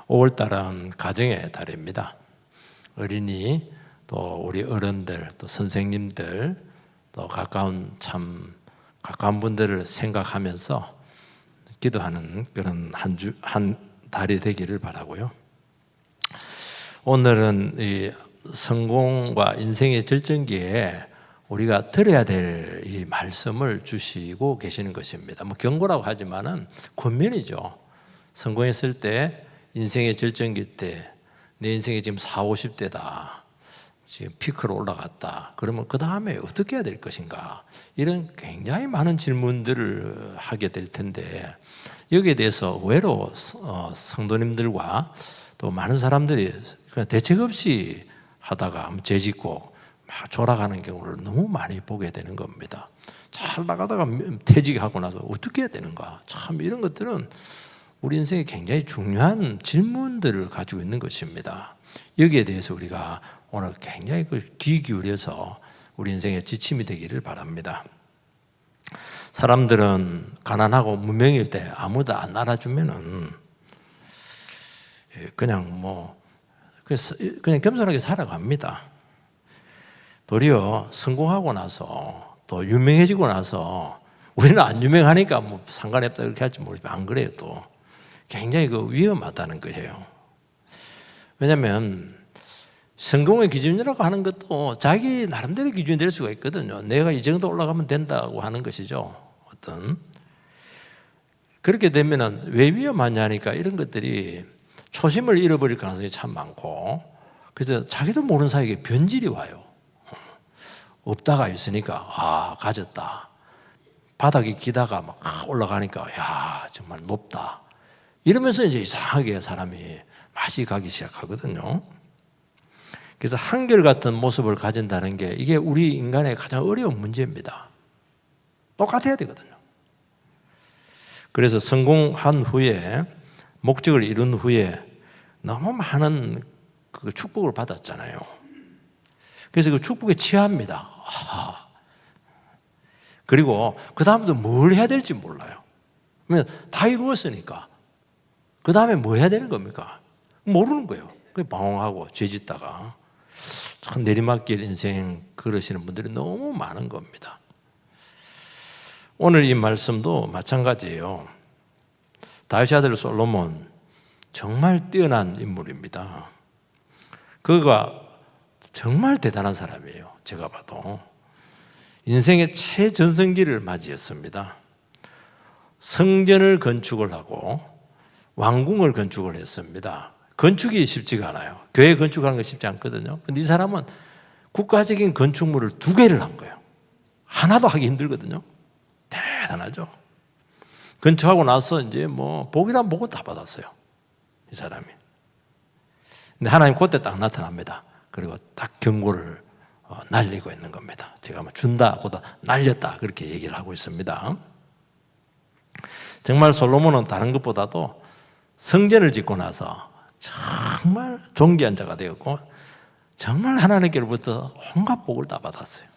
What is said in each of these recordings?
5월달은 가정의 달입니다. 어린이, 또 우리 어른들, 또 선생님들, 또 가까운 분들을 생각하면서 기도하는 그런 한 달이 되기를 바라고요. 오늘은 이 성공과 인생의 절정기에 우리가 들어야 될 이 말씀을 주시고 계시는 것입니다. 뭐 경고라고 하지만은 권면이죠. 성공했을 때, 인생의 절정기 때, 내 인생이 지금 40, 50대다. 지금 피크로 올라갔다. 그러면 그 다음에 어떻게 해야 될 것인가? 이런 굉장히 많은 질문들을 하게 될 텐데, 여기에 대해서 의외로 성도님들과 또 많은 사람들이 그냥 대책 없이 하다가 죄짓고 막 졸아가는 경우를 너무 많이 보게 되는 겁니다. 잘 나가다가 퇴직하고 나서 어떻게 해야 되는가? 참 이런 것들은 우리 인생에 굉장히 중요한 질문들을 가지고 있는 것입니다. 여기에 대해서 우리가 오늘 굉장히 귀 기울여서 우리 인생의 지침이 되기를 바랍니다. 사람들은 가난하고 무명일 때 아무도 안 알아주면은 그냥 겸손하게 살아갑니다. 도리어 성공하고 나서 또 유명해지고 나서 우리는 안 유명하니까 뭐 상관이 없다 그렇게 할지 모르지만 안 그래요. 또 굉장히 위험하다는 거예요. 왜냐하면 성공의 기준이라고 하는 것도 자기 나름대로 기준이 될 수가 있거든요. 내가 이 정도 올라가면 된다고 하는 것이죠. 그렇게 되면은 왜 위험하냐니까 이런 것들이 초심을 잃어버릴 가능성이 참 많고, 그래서 자기도 모르는 사이에 변질이 와요. 없다가 있으니까 가졌다. 바닥에 기다가 막 올라가니까 야 정말 높다. 이러면서 이제 이상하게 사람이 맛이 가기 시작하거든요. 그래서 한결같은 모습을 가진다는 게 이게 우리 인간의 가장 어려운 문제입니다. 똑같아야 되거든요. 그래서 성공한 후에, 목적을 이룬 후에 너무 많은 그 축복을 받았잖아요. 그래서 그 축복에 취합니다. 그리고 그 다음부터 뭘 해야 될지 몰라요. 다 이루었으니까 그 다음에 뭐 해야 되는 겁니까? 모르는 거예요. 방황하고 죄짓다가 참 내리막길 인생 걸으시는 분들이 너무 많은 겁니다. 오늘 이 말씀도 마찬가지예요. 다윗의 아들 솔로몬 정말 뛰어난 인물입니다. 그가 정말 대단한 사람이에요. 제가 봐도 인생의 최전성기를 맞이했습니다. 성전을 건축을 하고 왕궁을 건축을 했습니다. 건축이 쉽지가 않아요. 교회 건축하는 거 쉽지 않거든요. 근데 이 사람은 국가적인 건축물을 2개를 한 거예요. 하나도 하기 힘들거든요. 대단하죠. 건축하고 나서 이제 뭐 복이란 복은 다 받았어요. 이 사람이. 근데 하나님 그때 딱 나타납니다. 그리고 딱 경고를 날리고 있는 겁니다. 제가 뭐 준다 보다 날렸다 그렇게 얘기를 하고 있습니다. 정말 솔로몬은 다른 것보다도 성전을 짓고 나서 정말 존귀한 자가 되었고 정말 하나님께로부터 온갖 복을 다 받았어요.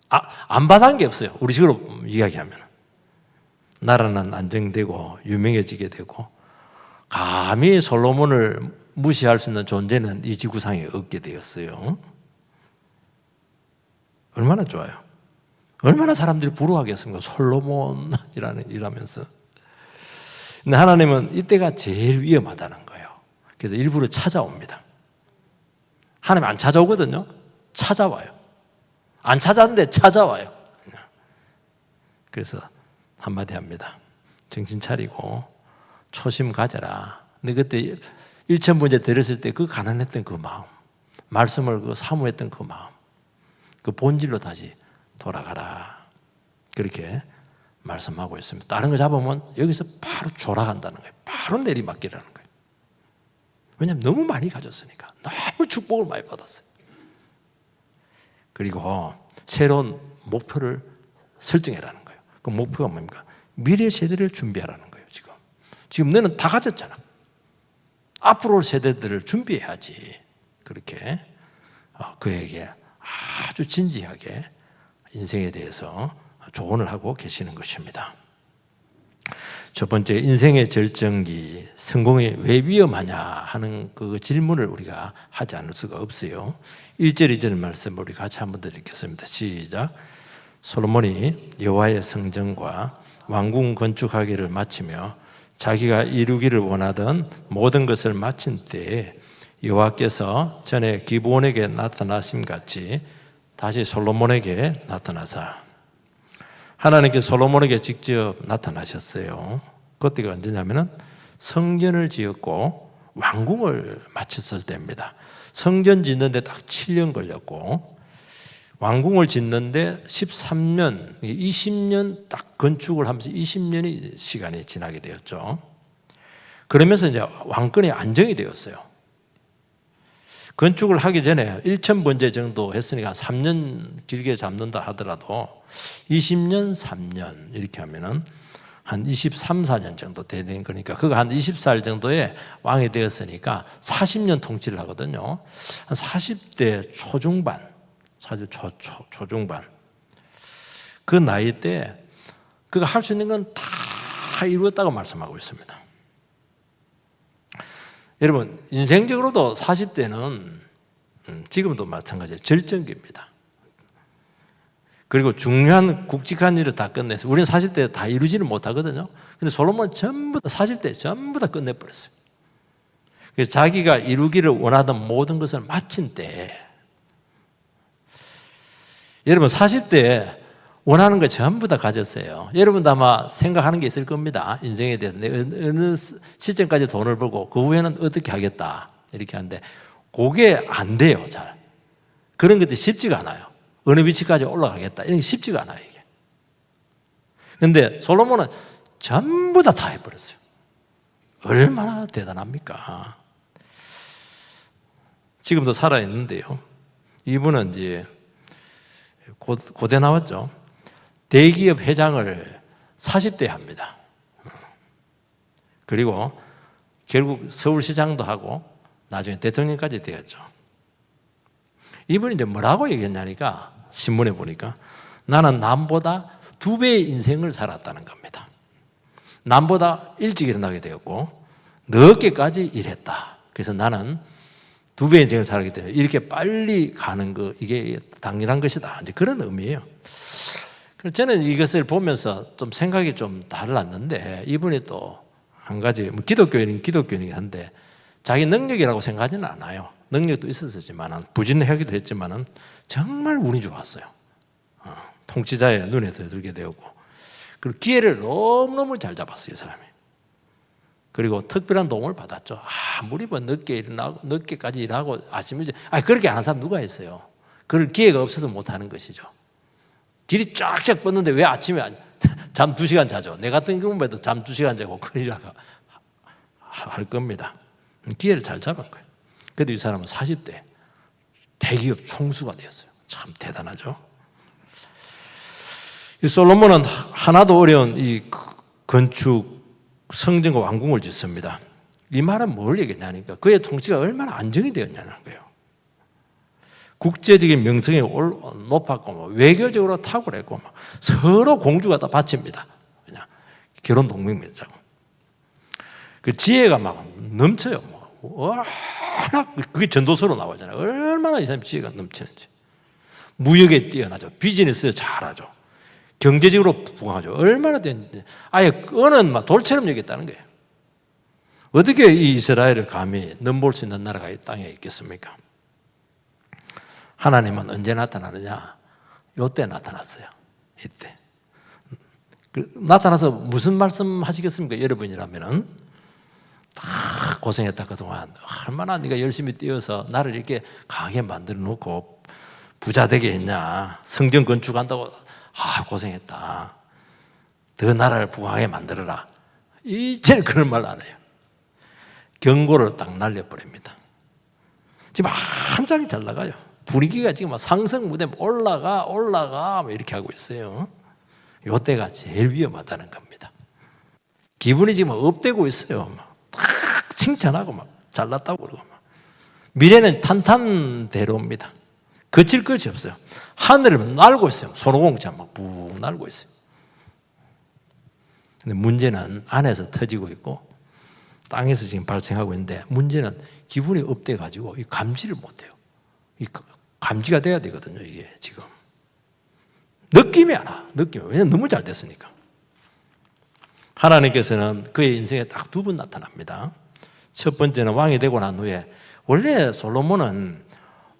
안 받은 게 없어요. 우리 식으로 이야기하면. 나라는 안정되고 유명해지게 되고 감히 솔로몬을 무시할 수 있는 존재는 이 지구상에 없게 되었어요. 얼마나 좋아요. 얼마나 사람들이 부러워하겠습니까? 솔로몬 이라면서. 근데 하나님은 이때가 제일 위험하다는 거예요. 그래서 일부러 찾아옵니다. 하나님 안 찾아오거든요. 찾아와요. 안 찾았는데 찾아와요. 그래서 한마디 합니다. 정신 차리고 초심 가져라. 근데 그때 일천문제 들었을 때 그 가난했던 그 마음, 말씀을 사모했던 그 마음, 그 본질로 다시 돌아가라. 그렇게 말씀하고 있습니다. 다른 거 잡으면 여기서 바로 졸아간다는 거예요. 바로 내리막기라는 거예요. 왜냐하면 너무 많이 가졌으니까. 너무 축복을 많이 받았어요. 그리고 새로운 목표를 설정해라는 거예요. 그 목표가 뭡니까? 미래 세대를 준비하라는 거예요. 지금 너는 다 가졌잖아. 앞으로 올 세대들을 준비해야지. 그렇게 그에게 아주 진지하게 인생에 대해서 조언을 하고 계시는 것입니다. 첫 번째, 인생의 절정기, 성공이 왜 위험하냐 하는 그 질문을 우리가 하지 않을 수가 없어요. 1절, 2절 말씀 우리 같이 한번 더 읽겠습니다. 시작. 솔로몬이 여호와의 성전과 왕궁 건축하기를 마치며 자기가 이루기를 원하던 모든 것을 마친 때에 여호와께서 전에 기브온에게 나타나심 같이 다시 솔로몬에게 나타나사, 하나님께 솔로몬에게 직접 나타나셨어요. 그때가 언제냐면은 성전을 지었고 왕궁을 마쳤을 때입니다. 성전 짓는데 딱 7년 걸렸고 왕궁을 짓는데 13년, 20년 딱 건축을 하면서 20년의 시간이 지나게 되었죠. 그러면서 이제 왕권이 안정이 되었어요. 건축을 하기 전에 1,000번째 정도 했으니까 3년 길게 잡는다 하더라도 20년, 3년 이렇게 하면은 한 23, 4년 정도 되는 거니까 그거 한 24일 정도에 왕이 되었으니까 40년 통치를 하거든요. 한 40대 초중반, 사실 초중반 그 나이 때 그가 할 수 있는 건 다 이루었다고 말씀하고 있습니다. 여러분, 인생적으로도 40대는 지금도 마찬가지예요. 절정기입니다. 그리고 중요한 굵직한 일을 다 끝내서 우리는 40대 다 이루지는 못하거든요. 근데 솔로몬은 전부 40대 전부 다 끝내버렸어요. 그래서 자기가 이루기를 원하던 모든 것을 마친 때, 여러분 40대에 원하는 걸 전부 다 가졌어요. 여러분도 아마 생각하는 게 있을 겁니다. 인생에 대해서 내가 어느 시점까지 돈을 벌고 그 후에는 어떻게 하겠다 이렇게 하는데 그게 안 돼요. 잘 그런 것들이 쉽지가 않아요. 어느 위치까지 올라가겠다 이런 게 쉽지가 않아요. 이게. 그런데 솔로몬은 전부 다 해버렸어요. 얼마나 대단합니까? 지금도 살아있는데요. 이분은 이제 고대 나왔죠. 대기업 회장을 40대 합니다. 그리고 결국 서울시장도 하고 나중에 대통령까지 되었죠. 이분이 이제 뭐라고 얘기했냐니까 신문에 보니까 나는 남보다 2배의 인생을 살았다는 겁니다. 남보다 일찍 일어나게 되었고 늦게까지 일했다. 그래서 나는 2배의 인생을 살았기 때문에 이렇게 빨리 가는 거 이게 당연한 것이다. 이제 그런 의미예요. 저는 이것을 보면서 좀 생각이 좀 달랐는데 이분이 또 한 가지 기독교인이긴 한데 자기 능력이라고 생각하지는 않아요. 능력도 있었지만 부진하기도 했지만 정말 운이 좋았어요. 통치자의 눈에 들게 되었고 그리고 기회를 너무너무 잘 잡았어요. 이 사람이. 그리고 특별한 도움을 받았죠. 아무리 뭐 늦게까지 일하고 아침에 그렇게 안 하는 사람 누가 있어요. 그럴 기회가 없어서 못하는 것이죠. 길이 쫙쫙 뻗는데 왜 아침에 잠 2시간 자죠. 내 같은 경우에도 잠 2시간 자고 그러려고 할 겁니다. 기회를 잘 잡은 거예요. 그래도 이 사람은 40대 대기업 총수가 되었어요. 참 대단하죠. 이 솔로몬은 하나도 어려운 이 건축 성전과 왕궁을 짓습니다. 이 말은 뭘 얘기했냐니까 그의 통치가 얼마나 안정이 되었냐는 거예요. 국제적인 명성이 높았고 외교적으로 탁월했고 서로 공주가 다 바칩니다. 그냥 결혼 동맹 맺자고. 그 지혜가 막 넘쳐요. 워낙 그게 전도서로 나오잖아요. 얼마나 이 사람이 지혜가 넘치는지. 무역에 뛰어나죠. 비즈니스에 잘하죠. 경제적으로 부강하죠. 얼마나 됐는지. 아예 끈은 막 돌처럼 여겼다는 거예요. 어떻게 이 이스라엘을 감히 넘볼 수 있는 나라가 이 땅에 있겠습니까? 하나님은 언제 나타나느냐? 이때 나타났어요. 이때. 나타나서 무슨 말씀 하시겠습니까? 여러분이라면은 다 고생했다 그동안. 얼마나 네가 열심히 뛰어서 나를 이렇게 강하게 만들어 놓고 부자 되게 했냐? 성전 건축한다고 고생했다. 더 나라를 부강하게 만들어라. 이제는 그런 말 안 해요. 경고를 딱 날려버립니다. 지금 한창 잘 나가요. 분위기가 지금 상승 무대 올라가 이렇게 하고 있어요. 이때가 제일 위험하다는 겁니다. 기분이 지금 업되고 있어요. 막 칭찬하고 막 잘났다고 그러고 막. 미래는 탄탄대로입니다. 거칠 것이 없어요. 하늘을 날고 있어요. 손오공처럼 막 푹 날고 있어요. 근데 문제는 안에서 터지고 있고 땅에서 지금 발생하고 있는데, 문제는 기분이 업돼가지고 이 감지를 못해요. 이 감지가 돼야 되거든요. 이게 지금 느낌이 안 와. 느낌이. 왜냐면 너무 잘 됐으니까. 하나님께서는 그의 인생에 딱 두 번 나타납니다. 첫 번째는 왕이 되고 난 후에, 원래 솔로몬은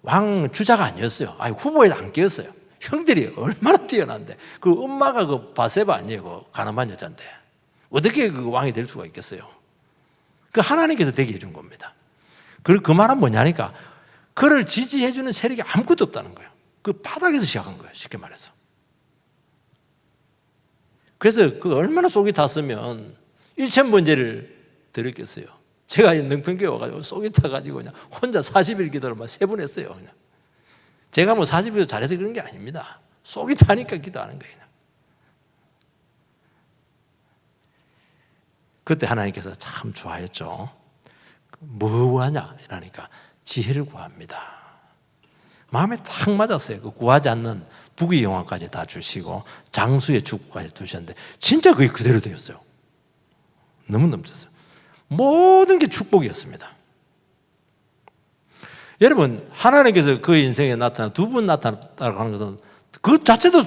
왕 주자가 아니었어요. 아니, 후보에도 안 끼었어요. 형들이 얼마나 뛰어난데, 그 엄마가 그 바세바 아니에요. 그 가늠한 여자인데 어떻게 그 왕이 될 수가 있겠어요? 그 하나님께서 되게 해준 겁니다. 그 말은 뭐냐니까, 그를 지지해주는 세력이 아무것도 없다는 거예요. 그 바닥에서 시작한 거예요. 쉽게 말해서. 그래서 그 얼마나 속이 탔으면 1,000번제를 드렸겠어요. 제가 능평교회 와가지고 속이 타가지고 그냥 혼자 40일 기도를 막 3번 했어요. 그냥. 제가 뭐 40일 잘해서 그런 게 아닙니다. 속이 타니까 기도하는 거예요. 그때 하나님께서 참 좋아했죠. 뭐 구하냐? 이러니까 지혜를 구합니다. 마음에 딱 맞았어요. 그 구하지 않는 부귀 영화까지 다 주시고 장수의 축복까지 주셨는데 진짜 그게 그대로 되었어요. 너무 넘쳤어요. 모든 게 축복이었습니다. 여러분, 하나님께서 그 인생에 두 번 나타났다고 하는 것은 그 자체도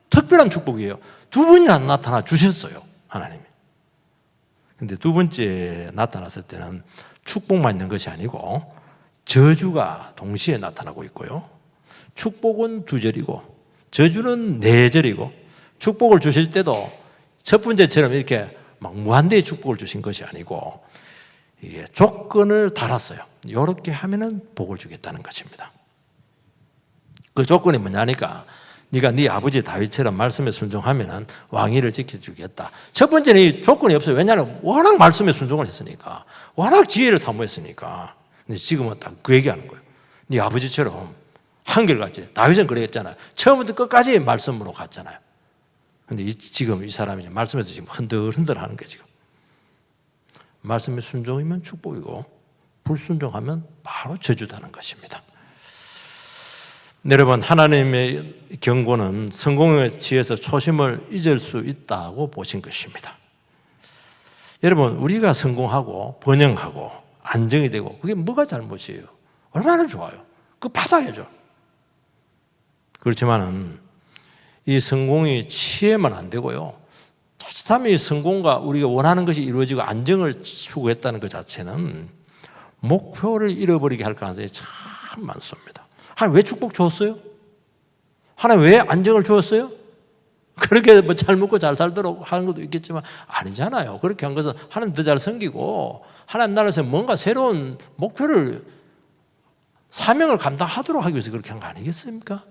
특별한 축복이에요. 두 번이나 나타나 주셨어요, 하나님이. 근데 두 번째 나타났을 때는 축복만 있는 것이 아니고 저주가 동시에 나타나고 있고요. 축복은 2절이고 저주는 4절이고, 축복을 주실 때도 첫 번째처럼 이렇게 막 무한대의 축복을 주신 것이 아니고 이게 조건을 달았어요. 이렇게 하면은 복을 주겠다는 것입니다. 그 조건이 뭐냐니까, 네가 네 아버지 다윗처럼 말씀에 순종하면은 왕위를 지켜주겠다. 첫 번째는 이 조건이 없어요. 왜냐하면 워낙 말씀에 순종을 했으니까, 워낙 지혜를 사모했으니까. 근데 지금은 딱 그 얘기하는 거예요. 네 아버지처럼 한결같이. 다윗은 그랬잖아요. 처음부터 끝까지 말씀으로 갔잖아요. 근데 지금 이 사람이 말씀에서 지금 흔들흔들 하는 게 지금. 말씀에 순종이면 축복이고 불순종하면 바로 저주다는 것입니다. 여러분, 하나님의 경고는 성공에 취해서 초심을 잊을 수 있다고 보신 것입니다. 여러분, 우리가 성공하고 번영하고 안정이 되고 그게 뭐가 잘못이에요? 얼마나 좋아요. 그 바닥이죠. 그렇지만은 이 성공이 취해만 안 되고요. 자칫하면 이 성공과 우리가 원하는 것이 이루어지고 안정을 추구했다는 것 자체는 목표를 잃어버리게 할 가능성이 참 많습니다. 하나님 왜 축복 주었어요? 하나님 왜 안정을 주었어요? 그렇게 뭐 잘 먹고 잘 살도록 하는 것도 있겠지만 아니잖아요. 그렇게 한 것은 하나님 더 잘 섬기고 하나님 나라에서 뭔가 새로운 목표를, 사명을 감당하도록 하기 위해서 그렇게 한 거 아니겠습니까?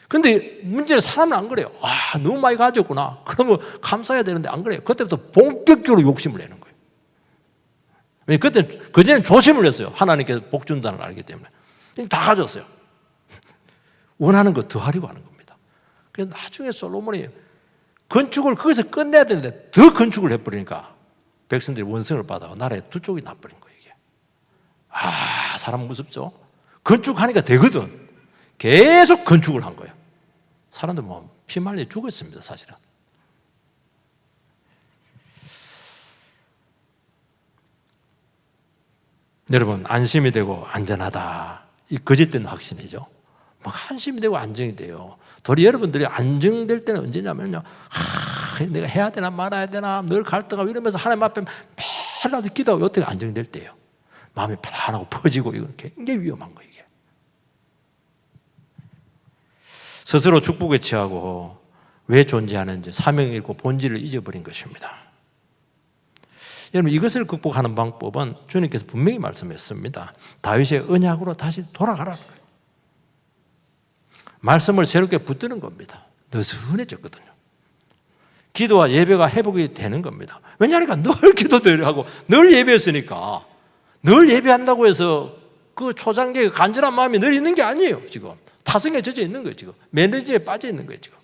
근데 문제는 사람은 안 그래요. 아, 너무 많이 가졌구나. 그러면 감사해야 되는데 안 그래요. 그때부터 본격적으로 욕심을 내는 거예요. 왜냐면 그전에는 조심을 했어요. 하나님께서 복 준다는 걸 알기 때문에. 다 가졌어요. 원하는 거 더 하려고 하는 겁니다. 그래서 나중에 솔로몬이 건축을 거기서 끝내야 되는데 더 건축을 해버리니까 백성들이 원성을 받아서 나라에 두 쪽이 나버린 거예요. 이게. 아, 사람 무섭죠? 건축하니까 되거든. 계속 건축을 한 거예요. 사람들 뭐 피말려 죽었습니다, 사실은. 여러분, 안심이 되고 안전하다. 이 거짓된 확신이죠. 뭐 안심이 되고 안정이 돼요. 도리 여러분들이 안정될 때는 언제냐면요. 내가 해야 되나 말아야 되나 늘 갈등하고 이러면서 하나님 앞에 매일라도 기도하고 어떻게 안정될 때예요. 마음이 편안하고 퍼지고 이건 굉장히 위험한 거예요. 이게. 스스로 축복에 취하고 왜 존재하는지 사명을 잃고 본질을 잊어버린 것입니다. 여러분, 이것을 극복하는 방법은 주님께서 분명히 말씀했습니다. 다윗의 언약으로 다시 돌아가라는 거예요. 말씀을 새롭게 붙드는 겁니다. 느슨해졌거든요. 기도와 예배가 회복이 되는 겁니다. 왜냐하니까 늘 기도를 하고 늘 예배했으니까. 늘 예배한다고 해서 그 초장기의 간절한 마음이 늘 있는 게 아니에요. 지금 타성에 젖어 있는 거예요. 지금 매너지에 빠져 있는 거예요. 지금.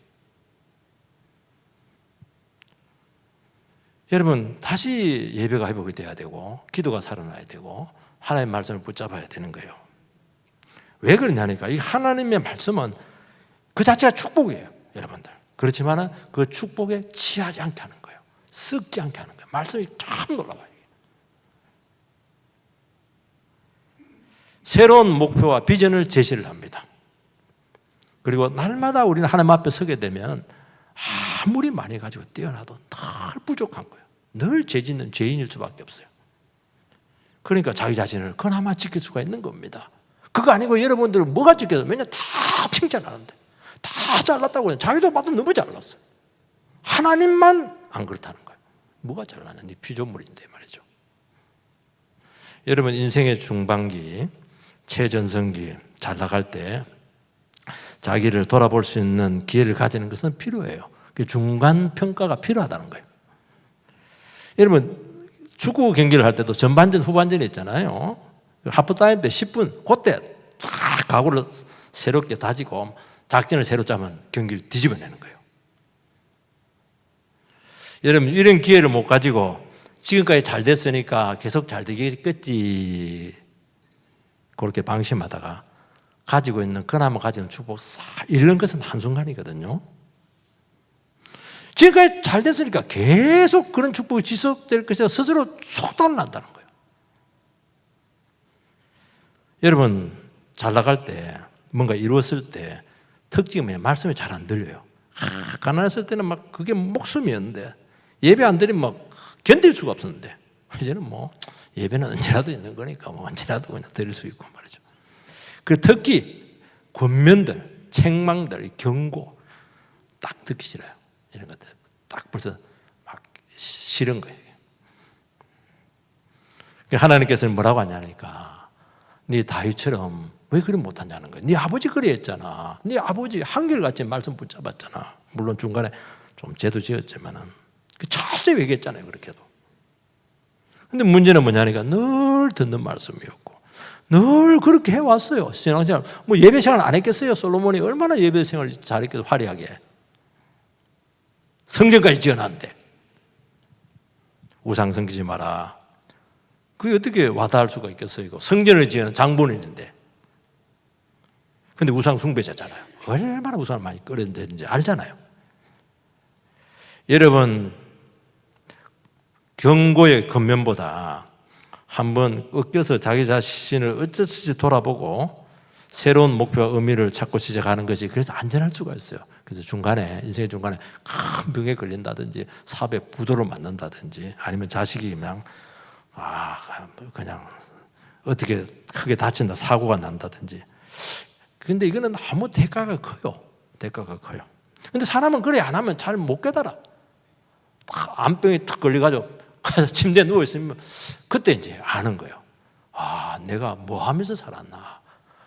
여러분, 다시 예배가 회복이 돼야 되고 기도가 살아나야 되고 하나님의 말씀을 붙잡아야 되는 거예요. 왜 그러냐니까 이 하나님의 말씀은 그 자체가 축복이에요. 여러분들, 그렇지만 그 축복에 취하지 않게 하는 거예요. 썩지 않게 하는 거예요. 말씀이 참 놀라워요. 새로운 목표와 비전을 제시를 합니다. 그리고 날마다 우리는 하나님 앞에 서게 되면 아무리 많이 가지고 뛰어나도 늘 부족한 거예요. 늘 죄짓는 죄인일 수밖에 없어요. 그러니까 자기 자신을 그나마 지킬 수가 있는 겁니다. 그거 아니고 여러분들은 뭐가 지켜서 맨날 다 칭찬하는데 다 잘났다고 그래. 자기도 봐도 너무 잘났어요. 하나님만 안 그렇다는 거예요. 뭐가 잘났냐? 네 피조물인데 말이죠. 여러분 인생의 중반기, 최전성기 잘 나갈 때 자기를 돌아볼 수 있는 기회를 가지는 것은 필요해요. 중간 평가가 필요하다는 거예요. 여러분 축구 경기를 할 때도 전반전 후반전이 있잖아요. 하프타임 때 10분 그때 다 각오를 새롭게 다지고 작전을 새로 짜면 경기를 뒤집어내는 거예요. 여러분 이런 기회를 못 가지고 지금까지 잘 됐으니까 계속 잘 되겠지 그렇게 방심하다가 가지고 있는 그나마 가지는 축복 싹 잃는 것은 한순간이거든요. 지금까지 잘 됐으니까 계속 그런 축복이 지속될 것이라 스스로 속단을 난다는 거예요. 여러분 잘 나갈 때 뭔가 이루었을 때 특징이 말씀이 잘 안 들려요. 가난했을 때는 막 그게 목숨이었는데 예배 안 드리면 막 견딜 수가 없었는데 이제는 뭐 예배는 언제라도 있는 거니까 뭐 언제라도 그냥 드릴 수 있고 말이죠. 그 특히 권면들, 책망들, 경고 딱 듣기 싫어요. 이런 것들 딱 벌써 막 싫은 거예요. 하나님께서는 뭐라고 하냐니까 네 다윗처럼 왜 그리 못하냐는 거예요. 네 아버지 그리 했잖아. 네 아버지 한결같이 말씀 붙잡았잖아. 물론 중간에 좀 죄도 지었지만은 철저히 얘기했잖아요. 그렇게도. 근데 문제는 뭐냐니까 늘 듣는 말씀이었고 늘 그렇게 해왔어요. 신앙생활 뭐 예배 생활 안 했겠어요. 솔로몬이 얼마나 예배 생활 잘했겠어요. 화려하게 성전까지 지어놨는데 우상 섬기지 마라. 그게 어떻게 와닿을 수가 있겠어요. 이거 성전을 지은 장본인인데 근데 우상 숭배자잖아요. 얼마나 우상을 많이 끌었는지 알잖아요. 여러분 경고의 겉면보다 한번 꺾여서 자기 자신을 어쩔 수 없이 돌아보고 새로운 목표와 의미를 찾고 시작하는 것이 그래서 안전할 수가 있어요. 그래서 중간에 인생의 중간에 큰 병에 걸린다든지 사업에 부도를 맞는다든지 아니면 자식이 그냥 어떻게 크게 다친다 사고가 난다든지 근데 이거는 너무 대가가 커요. 대가가 커요. 근데 사람은 그래 안 하면 잘 못 깨달아. 암병이 탁 걸려가지고 침대에 누워있으면 그때 이제 아는 거예요. 내가 뭐 하면서 살았나.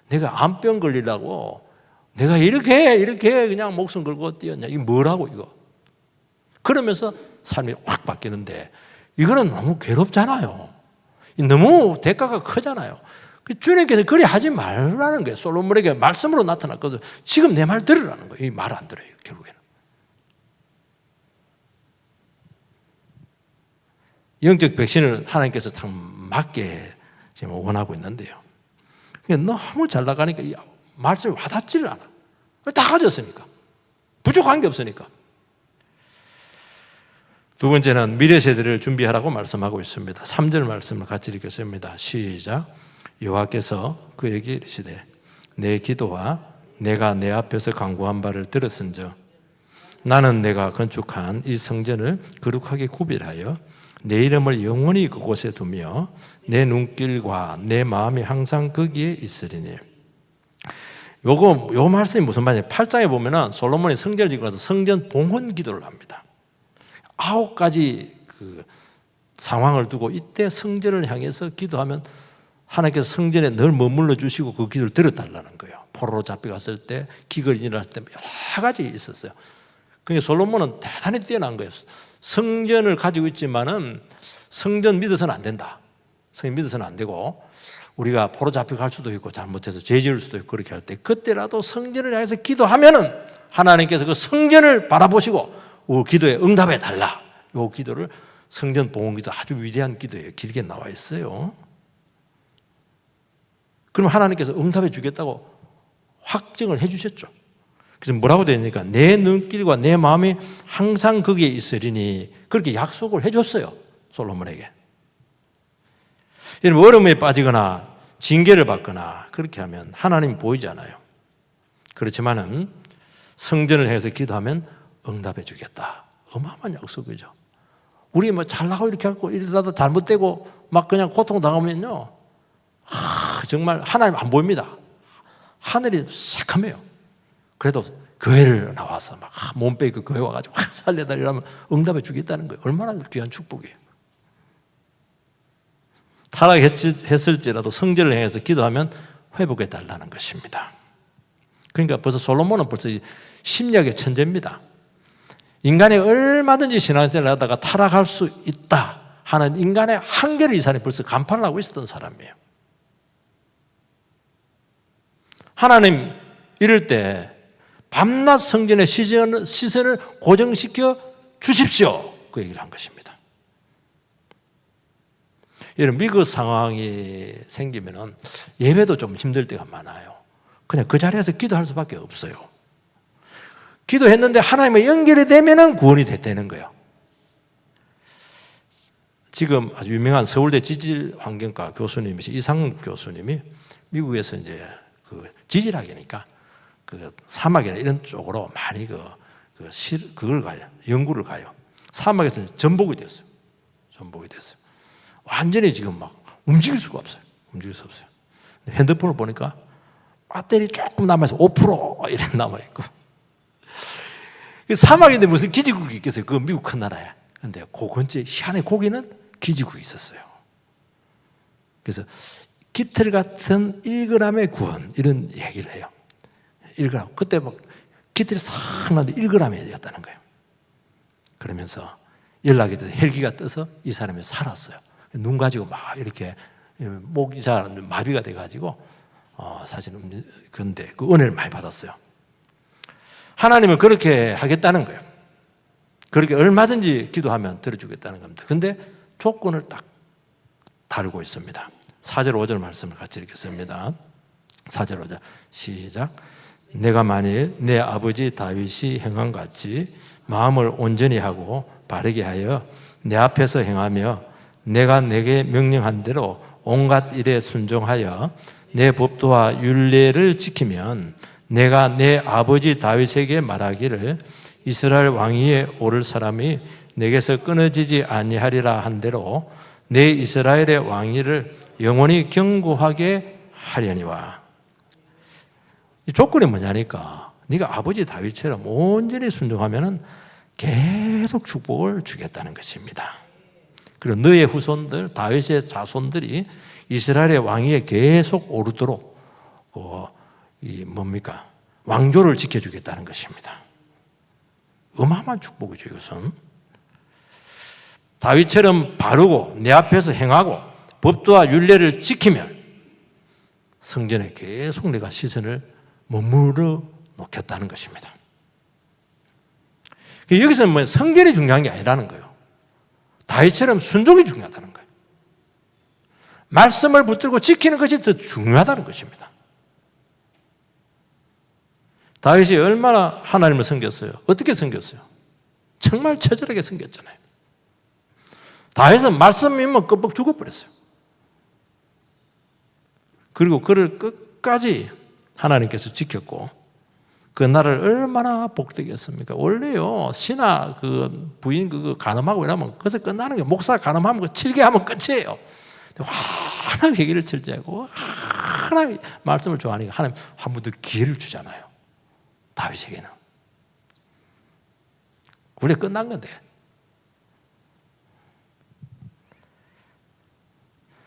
내가 암병 걸리려고 내가 이렇게 그냥 목숨 걸고 뛰었냐. 이게 뭐라고 이거. 그러면서 삶이 확 바뀌는데 이거는 너무 괴롭잖아요. 너무 대가가 크잖아요. 주님께서 그리 하지 말라는 거예요. 솔로몬에게 말씀으로 나타났거든. 지금 내 말 들으라는 거예요. 이 말 안 들어요. 결국에는. 영적 백신을 하나님께서 참 맞게 지금 원하고 있는데요. 너무 잘 나가니까 이 말씀이 와닿지를 않아. 다 가졌으니까. 부족한 게 없으니까. 두 번째는 미래 세대를 준비하라고 말씀하고 있습니다. 3절 말씀을 같이 읽겠습니다. 시작. 여호와께서 그에게 이르시되 내 기도와 내가 내 앞에서 간구한 바를 들었은즉 나는 내가 건축한 이 성전을 거룩하게 구별하여 내 이름을 영원히 그곳에 두며 내 눈길과 내 마음이 항상 거기에 있으리니. 요 말씀이 무슨 말이에요? 8장에 보면은 솔로몬이 성전을 짓고 나서 성전 봉헌 기도를 합니다. 9가지 그 상황을 두고 이때 성전을 향해서 기도하면 하나님께서 성전에 늘 머물러 주시고 그 기도를 들어달라는 거예요. 포로로 잡혀갔을 때, 기근이 일어날 때 여러 가지 있었어요. 그러니까 솔로몬은 대단히 뛰어난 거예요. 성전을 가지고 있지만은 성전 믿어서는 안 된다. 성전 믿어서는 안 되고 우리가 포로 잡혀갈 수도 있고 잘못해서 죄 지을 수도 있고 그렇게 할 때 그때라도 성전을 향해서 기도하면은 하나님께서 그 성전을 바라보시고 기도에 응답해 달라. 이 기도를 성전 봉헌 기도 아주 위대한 기도예요. 길게 나와 있어요. 그럼 하나님께서 응답해 주겠다고 확증을 해 주셨죠. 그래서 뭐라고 되어 있습니까? 내 눈길과 내 마음이 항상 거기에 있으리니, 그렇게 약속을 해줬어요, 솔로몬에게. 여러분, 어려움에 빠지거나 징계를 받거나 그렇게 하면 하나님이 보이잖아요. 그렇지만은 성전을 향해서 기도하면 응답해 주겠다. 어마어마한 약속이죠. 우리 뭐 잘나고 이렇게 하고 이러다가 잘못되고 막 그냥 고통당하면요, 정말 하나님 안 보입니다. 하늘이 새카매요. 그래도 교회를 나와서 막 몸 빼고 교회 와가지고 살려달라면 응답해 주겠다는 거예요. 얼마나 귀한 축복이에요. 타락했을지라도 성전을 향해서 기도하면 회복해 달라는 것입니다. 그러니까 벌써 솔로몬은 벌써 심리학의 천재입니다. 인간이 얼마든지 신앙생활을 하다가 타락할 수 있다 하는 인간의 한계를 이 사람이 벌써 간파를 하고 있었던 사람이에요. 하나님, 이럴 때 밤낮 성전의 시선을 고정시켜 주십시오, 그 얘기를 한 것입니다. 이런 미국 상황이 생기면 예배도 좀 힘들 때가 많아요. 그냥 그 자리에서 기도할 수밖에 없어요. 기도했는데 하나님과 연결이 되면 구원이 됐다는 거예요. 지금 아주 유명한 서울대 지질환경과 교수님이신 이상욱 교수님이 미국에서 이제 그 지질학이니까 그 사막이나 이런 쪽으로 많이 그걸 가요. 연구를 가요. 사막에서 전복이 됐어요. 전복이 됐어요. 완전히 지금 막 움직일 수가 없어요. 움직일 수 없어요. 핸드폰을 보니까 배터리 조금 남아서 5% 이렇게 남아있고. 사막인데 무슨 기지국이 있겠어요. 그거 미국 큰 나라야. 근데 그 근처에 희한해 고기는 기지국이 있었어요. 그래서 깃털 같은 1g의 구원, 이런 얘기를 해요. 1g. 그때 막 깃털이 싹 나는데 1g이었다는 거예요. 그러면서 연락이 돼서 헬기가 떠서 이 사람이 살았어요. 눈 가지고 막 이렇게 목 이사 마비가 돼가지고 사실은 그런데 그 은혜를 많이 받았어요. 하나님은 그렇게 하겠다는 거예요. 그렇게 얼마든지 기도하면 들어주겠다는 겁니다. 근데 조건을 딱 달고 있습니다. 4절 5절 말씀을 같이 읽겠습니다. 4절 5절 시작. 내가 만일 내 아버지 다윗이 행한 같이 마음을 온전히 하고 바르게 하여 내 앞에서 행하며 내가 내게 명령한 대로 온갖 일에 순종하여 내 법도와 율례를 지키면 내가 내 아버지 다윗에게 말하기를 이스라엘 왕위에 오를 사람이 내게서 끊어지지 아니하리라 한 대로 내 이스라엘의 왕위를 영원히 견고하게 하려니와. 이 조건이 뭐냐니까 네가 아버지 다윗처럼 온전히 순종하면 계속 축복을 주겠다는 것입니다. 그리고 너의 후손들, 다윗의 자손들이 이스라엘의 왕위에 계속 오르도록 왕조를 지켜주겠다는 것입니다. 어마어마한 축복이죠, 이것은. 다윗처럼 바르고 내 앞에서 행하고 법도와 율례를 지키면 성전에 계속 내가 시선을 머무르 놓겠다는 것입니다. 여기서는 성전이 중요한 게 아니라는 거예요. 다윗처럼 순종이 중요하다는 거예요. 말씀을 붙들고 지키는 것이 더 중요하다는 것입니다. 다윗이 얼마나 하나님을 섬겼어요? 어떻게 섬겼어요? 정말 처절하게 섬겼잖아요. 다윗은 말씀이면 끔뻑 죽어버렸어요. 그리고 그를 끝까지 하나님께서 지켰고 그 날을 얼마나 복되게 했습니까? 원래요, 신하 그 부인 그거 간음하고 이러면 그것에 끝나는 게, 목사 간음하면 그 7개 하면 끝이에요. 하나님 회개를 철저하고 하나님 말씀을 좋아하니까 하나님 한 번 더 기회를 주잖아요. 다윗에게는. 원래 끝난 건데.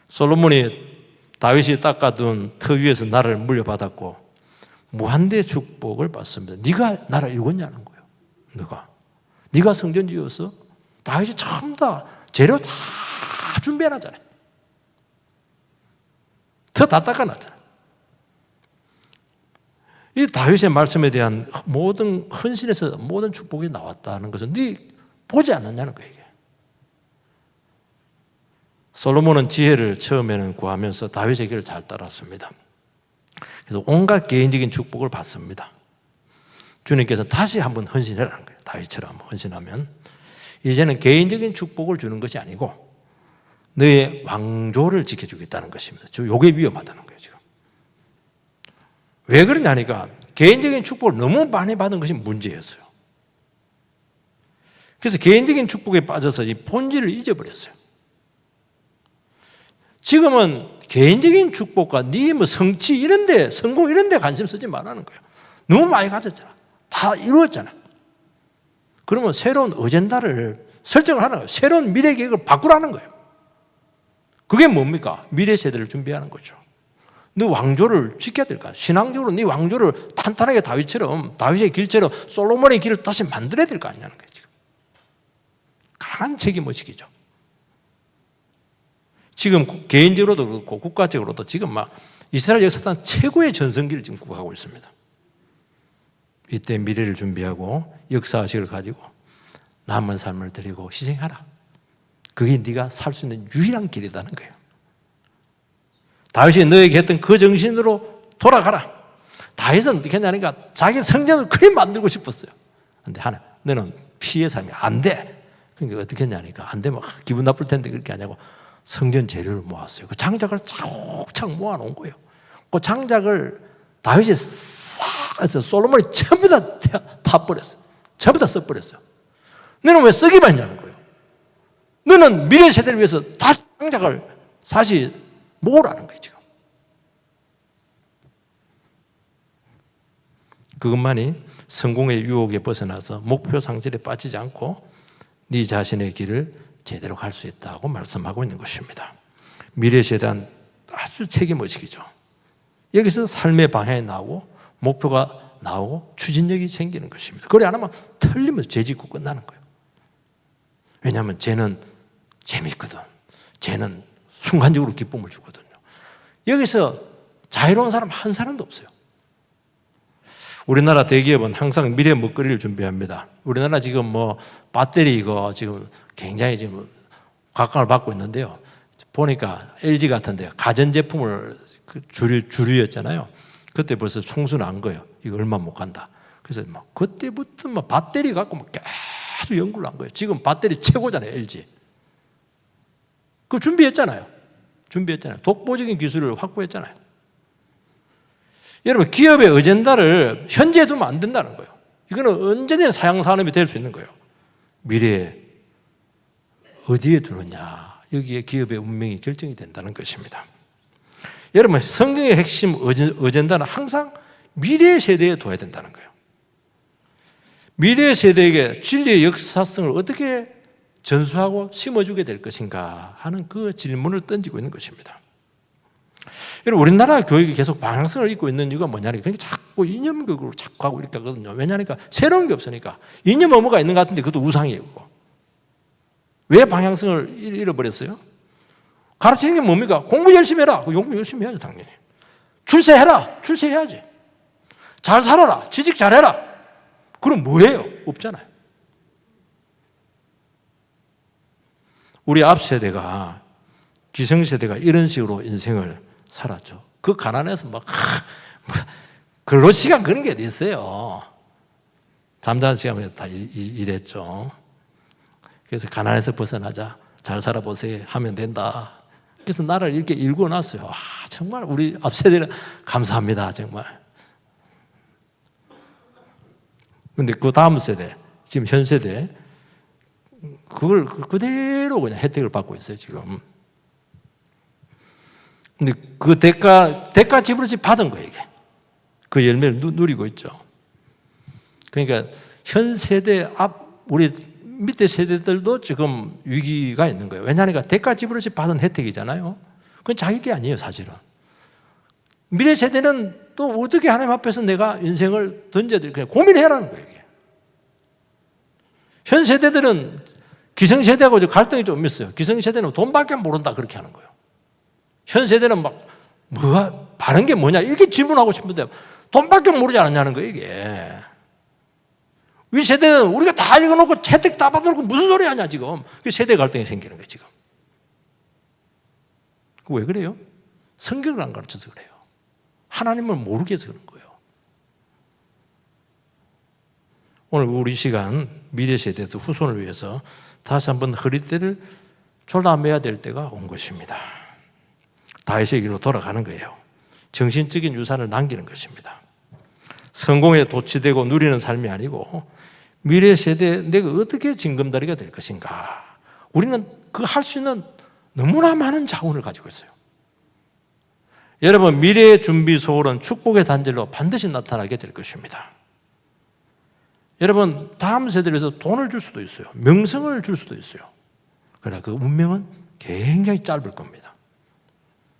솔로몬이 다윗이 닦아둔 터 위에서 나를 물려받았고 무한대 축복을 받습니다. 네가 나를 읽었냐는 거예요. 네가 성전 지었어? 다윗이 전부 다 재료 다 준비해놨잖아요. 터 다 닦아놨잖아요. 이 다윗의 말씀에 대한 모든 헌신에서 모든 축복이 나왔다는 것은 네 보지 않았냐는 거예요. 이게. 솔로몬은 지혜를 처음에는 구하면서 다윗의 길을 잘 따랐습니다. 그래서 온갖 개인적인 축복을 받습니다. 주님께서 다시 한번 헌신해라는 거예요. 다윗처럼 헌신하면 이제는 개인적인 축복을 주는 것이 아니고 너의 왕조를 지켜주겠다는 것입니다. 요게 위험하다는 거예요, 지금. 왜 그러냐니까 개인적인 축복을 너무 많이 받은 것이 문제였어요. 그래서 개인적인 축복에 빠져서 이 본질을 잊어버렸어요. 지금은 개인적인 축복과 네 뭐 성취 이런데, 성공 이런데 관심 쓰지 말라는 거예요. 너무 많이 가졌잖아. 다 이루었잖아. 그러면 새로운 어젠다를 설정을 하는 거예요. 새로운 미래 계획을 바꾸라는 거예요. 그게 뭡니까? 미래 세대를 준비하는 거죠. 너 왕조를 지켜야 될까? 신앙적으로 네 왕조를 탄탄하게 다윗의 길처럼 솔로몬의 길을 다시 만들어야 될 거 아니냐는 거예요. 지금 강한 책임의식이죠. 지금 개인적으로도 그렇고 국가적으로도 지금 막 이스라엘 역사상 최고의 전성기를 지금 구가하고 있습니다. 이때 미래를 준비하고 역사의식을 가지고 남은 삶을 드리고 희생하라. 그게 네가 살 수 있는 유일한 길이라는 거예요. 다윗이 너에게 했던 그 정신으로 돌아가라. 다윗은 어떻게 했냐니까 자기 성전을 그리 만들고 싶었어요. 근데 하나, 너는 피해 삶이 안 돼. 그러니까 어떻게 했냐니까 안 되면 기분 나쁠 텐데 그렇게 하냐고 성전 재료를 모았어요. 그 장작을 차곡차곡 모아놓은 거예요. 그 장작을 다윗이 싹 해서 솔로몬이 전부 다 타버렸어요. 전부 다 써버렸어요. 너는 왜 쓰기만 했냐는 거예요. 너는 미래 세대를 위해서 다시 장작을 다시 모으라는 거예요, 지금. 그것만이 성공의 유혹에 벗어나서 목표 상실에 빠지지 않고 네 자신의 길을 제대로 갈 수 있다고 말씀하고 있는 것입니다. 미래 세대는 아주 책임의식이죠. 여기서 삶의 방향이 나오고 목표가 나오고 추진력이 생기는 것입니다. 그래 안 하면 틀리면서 죄짓고 끝나는 거예요. 왜냐하면 쟤는 재밌거든. 쟤는 순간적으로 기쁨을 주거든요. 여기서 자유로운 사람 한 사람도 없어요. 우리나라 대기업은 항상 미래 먹거리를 준비합니다. 우리나라 지금 뭐 배터리 이거 지금 굉장히 지금 각광을 받고 있는데요. 보니까 LG 같은데 가전제품을 주류였잖아요. 그때 벌써 총수 난 거예요. 이거 얼마 못 간다. 그래서 막 그때부터 막 배터리 갖고 막 계속 연구를 한 거예요. 지금 배터리 최고잖아요, LG. 그거 준비했잖아요. 독보적인 기술을 확보했잖아요. 여러분, 기업의 어젠다를 현재에 두면 안 된다는 거예요. 이거는 언제든 사양산업이 될 수 있는 거예요. 미래에 어디에 두느냐, 여기에 기업의 운명이 결정이 된다는 것입니다. 여러분, 성경의 핵심 어젠다는 항상 미래 세대에 둬야 된다는 거예요. 미래 세대에게 진리의 역사성을 어떻게 전수하고 심어주게 될 것인가 하는 그 질문을 던지고 있는 것입니다. 여러분, 우리나라 교육이 계속 방향성을 잃고 있는 이유가 뭐냐니까 자꾸 이념극으로 자꾸 하고 이렇게 하거든요. 왜냐니까 새로운 게 없으니까. 이념 뭐가 있는 것 같은데 그것도 우상이에요. 그거. 왜 방향성을 잃어버렸어요? 가르치는 게 뭡니까? 공부 열심히 해라. 공부 열심히 해야죠, 당연히. 출세해라. 출세해야지. 잘 살아라. 취직 잘해라. 그럼 뭐예요? 없잖아요. 우리 앞 세대가, 기성세대가 이런 식으로 인생을 살았죠. 그 가난해서 막, 근로 시간 그런 게 어디 있어요. 잠자는 시간에 다 일했죠. 그래서 가난해서 벗어나자. 잘 살아보세요. 하면 된다. 그래서 나를 이렇게 읽어놨어요. 정말 우리 앞 세대는 감사합니다. 정말. 근데 그 다음 세대, 지금 현 세대, 그걸 그대로 그냥 혜택을 받고 있어요, 지금. 근데 그 대가 지불없이 받은 거예요, 이게. 그 열매를 누리고 있죠. 그러니까 현 세대 우리 밑에 세대들도 지금 위기가 있는 거예요. 왜냐하니까 대가 지불없이 받은 혜택이잖아요. 그건 자기 게 아니에요, 사실은. 미래 세대는 또 어떻게 하나님 앞에서 내가 인생을 던져드릴까 고민해라는 거예요, 이게. 현 세대들은 기성세대하고 갈등이 좀 있어요. 기성세대는 돈밖에 모른다, 그렇게 하는 거예요. 현 세대는 막, 바른 게 뭐냐, 이렇게 질문하고 싶은데, 돈밖에 모르지 않았냐는 거예요, 이게. 우리 세대는 우리가 다 읽어놓고 혜택 다 받아놓고 무슨 소리 하냐, 지금. 그 세대 갈등이 생기는 거예요, 지금. 왜 그래요? 성경을 안 가르쳐서 그래요. 하나님을 모르게 해서 그런 거예요. 오늘 우리 시간 미래 세대에서 후손을 위해서 다시 한번 허리띠를 졸라매야 될 때가 온 것입니다. 다윗의 길로 돌아가는 거예요. 정신적인 유산을 남기는 것입니다. 성공에 도취되고 누리는 삶이 아니고 미래 세대에 내가 어떻게 징검다리가 될 것인가. 우리는 그 할 수 있는 너무나 많은 자원을 가지고 있어요. 여러분, 미래의 준비 소홀은 축복의 단절로 반드시 나타나게 될 것입니다. 여러분, 다음 세대를 위해서 돈을 줄 수도 있어요. 명성을 줄 수도 있어요. 그러나 그 운명은 굉장히 짧을 겁니다.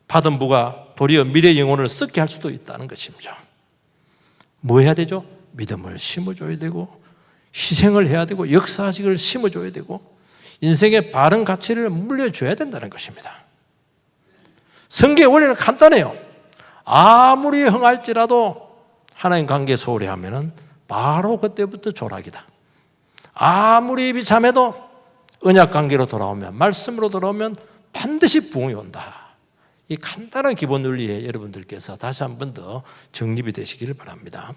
받은 부가 도리어 미래 영혼을 썩게 할 수도 있다는 것입니다. 뭐 해야 되죠? 믿음을 심어줘야 되고, 희생을 해야 되고, 역사직을 심어줘야 되고, 인생의 바른 가치를 물려줘야 된다는 것입니다. 성경의 원리는 간단해요. 아무리 흥할지라도 하나님 관계 소홀히 하면은 바로 그때부터 조락이다. 아무리 비참해도 언약 관계로 돌아오면, 말씀으로 돌아오면 반드시 부흥이 온다. 이 간단한 기본 논리에 여러분들께서 다시 한 번 더 정립이 되시기를 바랍니다.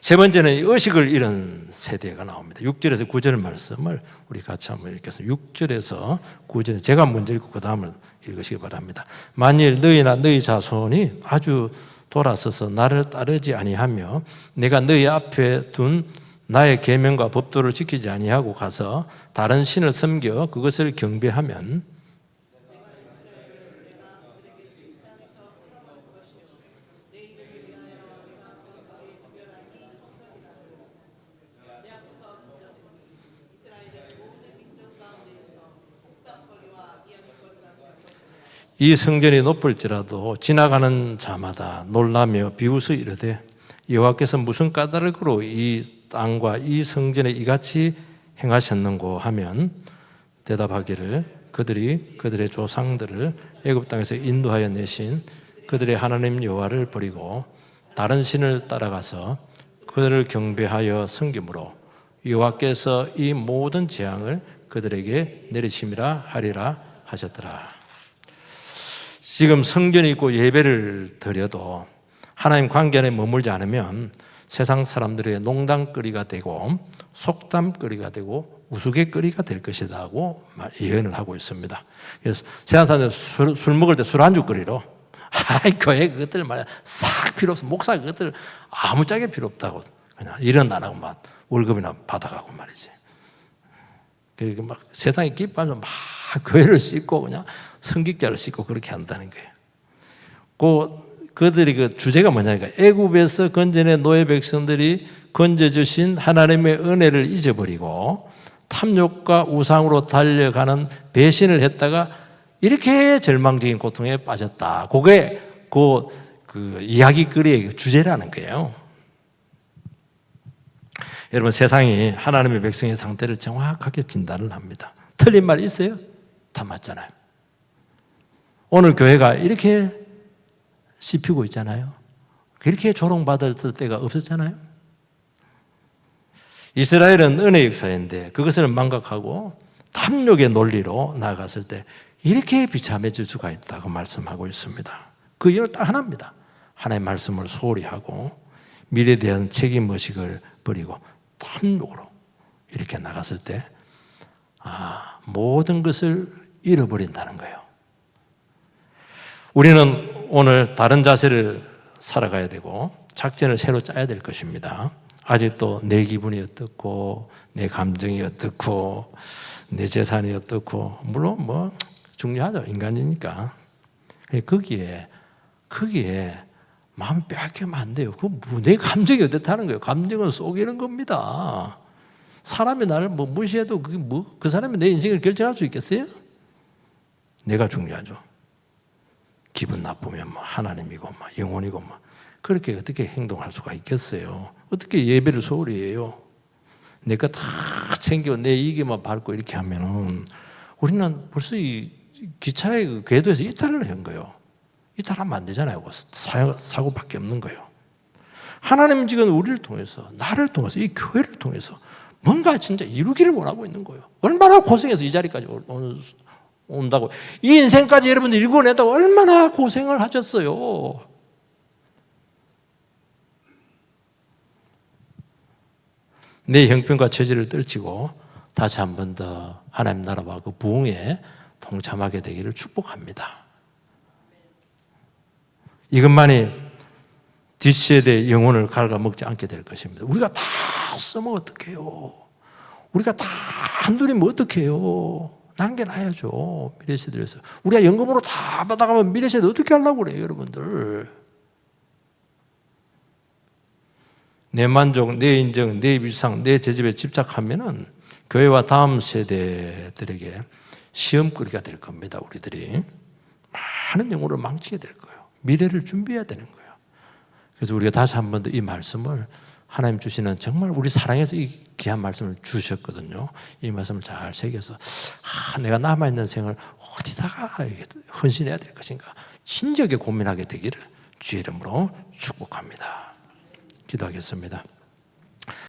세 번째는 의식을 잃은 세대가 나옵니다. 6절에서 9절 말씀을 우리 같이 한번 읽겠습니다. 6절에서 9절에 제가 먼저 읽고 그 다음을 읽으시기 바랍니다. 만일 너희나 너희 자손이 아주 돌아서서 나를 따르지 아니하며 내가 너희 앞에 둔 나의 계명과 법도를 지키지 아니하고 가서 다른 신을 섬겨 그것을 경배하면 이 성전이 높을지라도 지나가는 자마다 놀라며 비웃어 이르되 여호와께서 무슨 까닭으로 이 땅과 이 성전에 이같이 행하셨는고 하면 대답하기를 그들이 그들의 조상들을 애굽 땅에서 인도하여 내신 그들의 하나님 여호와를 버리고 다른 신을 따라가서 그들을 경배하여 섬김으로 여호와께서 이 모든 재앙을 그들에게 내리심이라 하리라 하셨더라. 지금 성전이 있고 예배를 드려도 하나님 관계 안에 머물지 않으면 세상 사람들의 농담거리가 되고 속담거리가 되고 우스갯거리가 될 것이라고 예언을 하고 있습니다. 그래서 세상 사람들 술 먹을 때 술안주거리로 교회 그것들 말이야 싹 필요 없어. 목사 그것들 아무짝에 필요 없다고 그냥 이런 안 하고 막 월급이나 받아가고 말이지. 그리고 막 세상에 기뻐하면 막 교회를 씻고 그냥 성직자를 싣고 그렇게 한다는 거예요. 그들이 그 주제가 뭐냐니까 애굽에서 건져낸 노예 백성들이 건져주신 하나님의 은혜를 잊어버리고 탐욕과 우상으로 달려가는 배신을 했다가 이렇게 절망적인 고통에 빠졌다. 그게 그 이야기거리의 주제라는 거예요. 여러분, 세상이 하나님의 백성의 상태를 정확하게 진단을 합니다. 틀린 말 있어요? 다 맞잖아요. 오늘 교회가 이렇게 씹히고 있잖아요. 그렇게 조롱받을 때가 없었잖아요. 이스라엘은 은혜 역사인데 그것을 망각하고 탐욕의 논리로 나아갔을 때 이렇게 비참해질 수가 있다고 말씀하고 있습니다. 그 이유는 딱 하나입니다. 하나님의 말씀을 소홀히 하고 미래에 대한 책임의식을 버리고 탐욕으로 이렇게 나갔을 때 모든 것을 잃어버린다는 거예요. 우리는 오늘 다른 자세를 살아가야 되고 작전을 새로 짜야 될 것입니다. 아직도 내 기분이 어떻고 내 감정이 어떻고 내 재산이 어떻고 물론 뭐 중요하죠. 인간이니까. 거기에 마음을 빼앗기면 안 돼요. 내 감정이 어떻다는 거예요. 감정은 속이는 겁니다. 사람이 나를 무시해도 그 사람이 내 인생을 결정할 수 있겠어요? 내가 중요하죠. 기분 나쁘면 하나님이고 영혼이고 그렇게 어떻게 행동할 수가 있겠어요? 어떻게 예배를 소홀히 해요? 내가 다 챙겨 내 이익에만 밟고 이렇게 하면은 우리는 벌써 이 기차의 궤도에서 이탈을 한 거예요. 이탈하면 안 되잖아요. 사고밖에 없는 거예요. 하나님 지금 우리를 통해서 나를 통해서 이 교회를 통해서 뭔가 진짜 이루기를 원하고 있는 거예요. 얼마나 고생해서 이 자리까지 온다고. 이 인생까지 여러분들 읽어낸다고 얼마나 고생을 하셨어요. 내 형편과 처지를 떨치고 다시 한 번 더 하나님 나라와 그 부흥에 동참하게 되기를 축복합니다. 이것만이 뒷세대의 영혼을 갉아먹지 않게 될 것입니다. 우리가 다 쓰면 어떡해요? 우리가 다 한둘이면 어떡해요? 남겨놔야죠. 미래세대에서. 우리가 연금으로 다 받아가면 미래세대 어떻게 하려고 그래요, 여러분들? 내 만족, 내 인정, 내 위상, 내 제집에 집착하면은 교회와 다음 세대들에게 시험거리가 될 겁니다, 우리들이. 많은 영혼을 망치게 될 거예요. 미래를 준비해야 되는 거예요. 그래서 우리가 다시 한 번 더 이 말씀을 하나님 주시는 정말 우리 사랑해서 이 귀한 말씀을 주셨거든요. 이 말씀을 잘 새겨서 내가 남아있는 생을 어디다가 헌신해야 될 것인가 진지하게 고민하게 되기를 주의 이름으로 축복합니다. 기도하겠습니다.